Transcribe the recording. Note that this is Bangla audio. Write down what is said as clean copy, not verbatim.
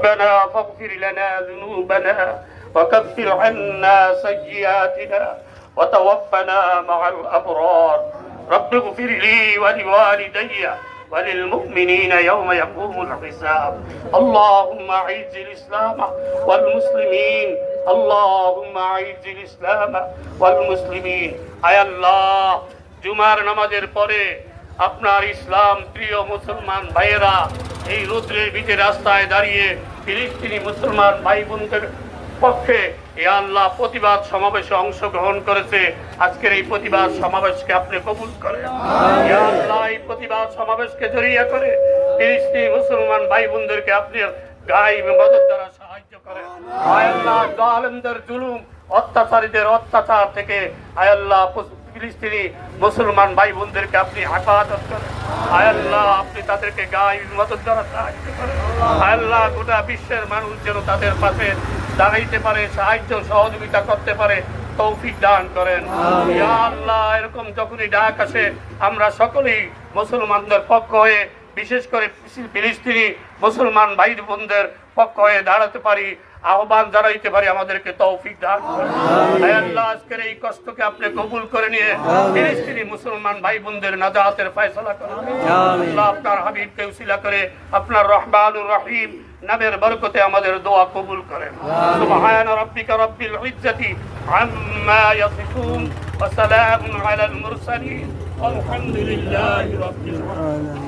ربنا فاغفر لنا ذنوبنا وكفر عنا سيئاتنا وتوفنا مع الأبرار رب اغفر لي ولوالدي وللمؤمنين يوم يقوم الحساب اللهم أعز الإسلام والمسلمين اللهم أعز الإسلام والمسلمين আয় আল্লাহ জুমার নামাজের পরে আপনার ইসলাম প্রিয় মুসলমান ভাইয়েরা এই রৌদ্রের ভিতরে রাস্তায় দাঁড়িয়ে ফিলিস্তিনি মুসলমান ভাই বোনদের পক্ষে এ আল্লাহ প্রতিবাদ সমাবেশে অংশগ্রহণ করেছে আজকের এই প্রতিবাদ সমাবেশকে আপনি কবুল করেন ইয়া আল্লাহ এই প্রতিবাদ সমাবেশকে জড়িয়ে করে ফিলিস্তিনি মুসলমান ভাই বোনদেরকে আপনি গায়েব মদদ দ্বারা সাহায্য করেন আয় আল্লাহ জালেমদের জুলুম অত্যাচারীদের অত্যাচার থেকে আয় আল্লাহ ফিলিস্তিনি মুসলমান ভাই বোনদেরকে আপনি হেফাজত করেন আয় আল্লাহ আপনি তাদেরকে গায়েব মদদ দ্বারা সাহায্য করেন আয় আল্লাহ গোটা বিশ্বের মানুষ যেন তাদের পাশে দাঁড়াইতে পারে সাহায্য সহযোগিতা করতে পারে তৌফিক দান করেন ইয়া আল্লাহ এরকম যখনই ডাক আসে আমরা সকলেই মুসলমানদের পক্ষ হয়ে বিশেষ করে ফিলিস্তিনি মুসলমান ভাই বোনদের পক্ষ হয়ে দাঁড়াতে পারি আহ্বান জানাইতে পারি আমাদেরকে তৌফিক দান করেন হে আল্লাহ আজকের এই কষ্টকে আপনি কবুল করে নিয়ে ফিলিস্তিনি মুসলমান ভাই বোনদের নাজাতের ফয়সালা করুন আল্লাহ আপনার হাবিবকে উসিলা করে আপনার রহমানুর রহিম নামের বরকতে আমাদের দোয়া কবুল করেন সুবহান রাব্বিকা রাব্বিল ইজ্জাতি আম্মা ইয়াসিফুন ওয়া সালামুন আলাল মুরসালিন আলহামদুলিল্লাহি রাব্বিল আলামিন